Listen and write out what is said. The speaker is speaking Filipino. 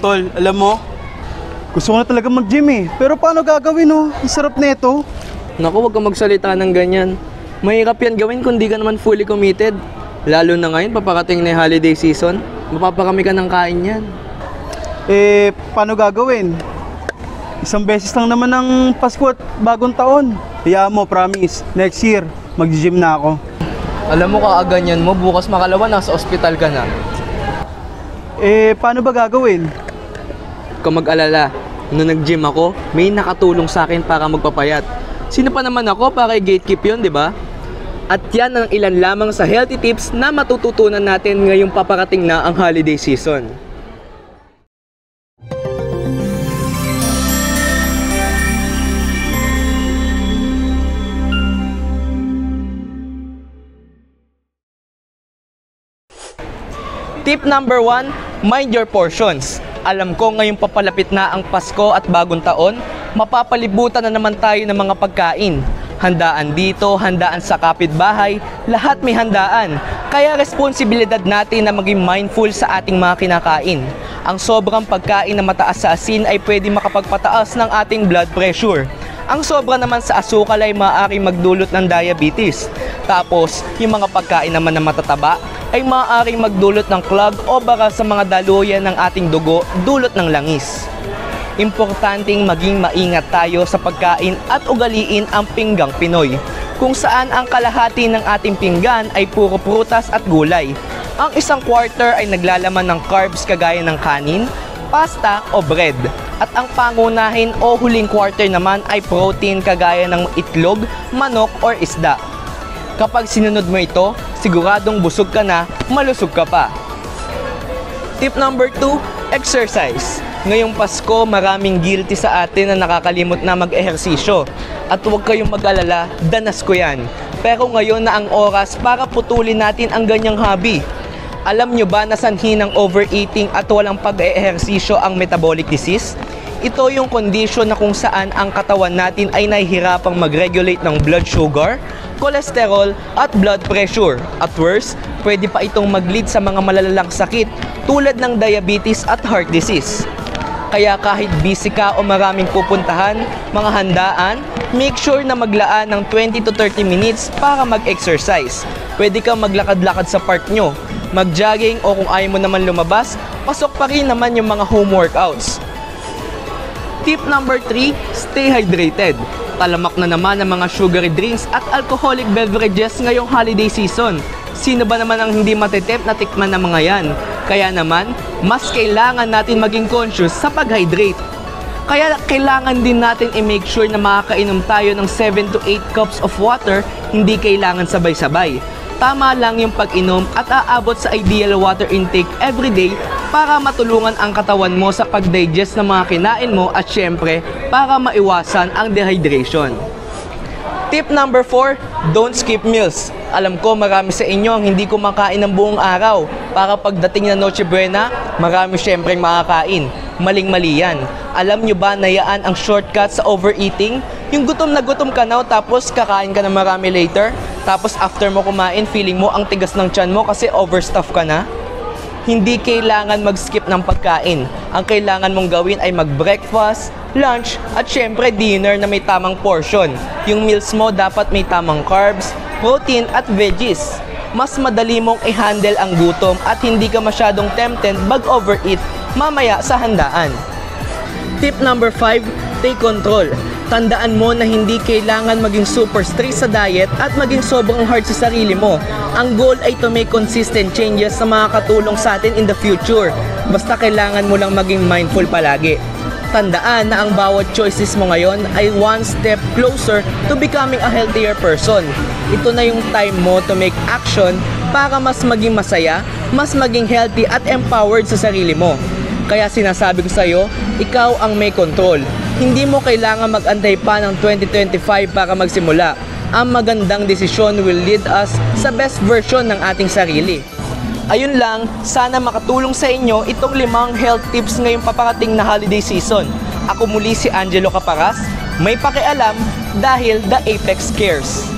Tol, alam mo, gusto ko na talaga mag-gym eh. Pero paano gagawin oh? Ang sarap nito. Naku, huwag kang magsalita ng ganyan. Mahirap yan gawin kung di ka naman fully committed. Lalo na ngayon, paparating na yung holiday season. Mapaparami ka ng kain yan. Eh, paano gagawin? Isang beses lang naman ng Pasko at bagong taon. Kaya mo, promise, next year, mag-gym na ako. Alam mo, kaaganyan mo, bukas makalawa, nasa ospital ka na. Eh, paano ba gagawin? Kung mag-alala, nung nag-gym ako, may nakatulong sa akin para magpapayat. Sino pa naman ako para i-gatekeep yun, di ba? At yan ang ilan lamang sa healthy tips na matututunan natin ngayong paparating na ang holiday season. Tip number 1, mind your portions. Alam ko ngayong papalapit na ang Pasko at bagong taon, mapapalibutan na naman tayo ng mga pagkain. Handaan dito, handaan sa kapitbahay, lahat may handaan. Kaya responsibilidad natin na maging mindful sa ating mga kinakain. Ang sobrang pagkain na mataas sa asin ay pwede makapagpataas ng ating blood pressure. Ang sobra naman sa asukal ay maaaring magdulot ng diabetes. Tapos, yung mga pagkain naman na matataba ay maaaring magdulot ng clog o bara sa mga daluyan ng ating dugo, dulot ng langis. Importanteng maging maingat tayo sa pagkain at ugaliin ang pinggang Pinoy, kung saan ang kalahati ng ating pinggan ay puro prutas at gulay. Ang isang quarter ay naglalaman ng carbs kagaya ng kanin, pasta o bread. At ang pangunahin o huling quarter naman ay protein kagaya ng itlog, manok or isda. Kapag sinunod mo ito, siguradong busog ka na, malusog ka pa. Tip number 2, exercise. Ngayong Pasko, maraming guilty sa atin na nakakalimot na mag-ehersisyo. At huwag kayong mag-alala, danas ko yan. Pero ngayon na ang oras para putulin natin ang ganyang hobby. Alam nyo ba na sanhi ng overeating at walang pag-ehersisyo ang metabolic disease? Ito yung condition na kung saan ang katawan natin ay nahihirapang mag-regulate ng blood sugar, cholesterol at blood pressure. At worse, pwede pa itong mag-lead sa mga malalalang sakit tulad ng diabetes at heart disease. Kaya kahit busy ka o maraming pupuntahan, mga handaan, make sure na maglaan ng 20 to 30 minutes para mag-exercise. Pwede kang maglakad-lakad sa park nyo, mag-jogging o kung ayaw mo naman lumabas, pasok pa rin naman yung mga home workouts. Tip number 3, stay hydrated. Talamak na naman ang mga sugary drinks at alcoholic beverages ngayong holiday season. Sino ba naman ang hindi matitip na tikman ng mga yan? Kaya naman, mas kailangan natin maging conscious sa pag-hydrate. Kaya kailangan din natin i-make sure na makakainom tayo ng 7 to 8 cups of water, hindi kailangan sabay-sabay. Tama lang yung pag-inom at aabot sa ideal water intake every day para matulungan ang katawan mo sa pag-digest ng mga kinain mo at syempre para maiwasan ang dehydration. Tip number 4, don't skip meals. Alam ko marami sa inyo ang hindi kumakain ng buong araw. Para pagdating ng Noche Buena, marami syempreng makakain. Maling-mali yan. Alam nyo ba na yaan ang shortcut sa overeating? Yung gutom na gutom ka na tapos kakain ka ng marami later. Tapos after mo kumain, feeling mo ang tigas ng tiyan mo kasi overstuff ka na. Hindi kailangan mag-skip ng pagkain. Ang kailangan mong gawin ay mag-breakfast, lunch, at syempre dinner na may tamang portion. Yung meals mo dapat may tamang carbs, protein at veggies. Mas madali mong i-handle ang gutom at hindi ka masyadong tempted mag-overeat mamaya sa handaan. Tip number 5, take control. Tandaan mo na hindi kailangan maging super strict sa diet at maging sobrang hard sa sarili mo. Ang goal ay to make consistent changes na makakatulong sa atin in the future. Basta kailangan mo lang maging mindful palagi. Tandaan na ang bawat choices mo ngayon ay one step closer to becoming a healthier person. Ito na yung time mo to make action para mas maging masaya, mas maging healthy at empowered sa sarili mo. Kaya sinasabi ko sa'yo, ikaw ang may control. Hindi mo kailangan mag-antay pa ng 2025 para magsimula. Ang magandang desisyon will lead us sa best version ng ating sarili. Ayun lang, sana makatulong sa inyo itong 5 health tips ngayong paparating na holiday season. Ako muli si Angelo Caparas, may pakialam dahil the Apex cares.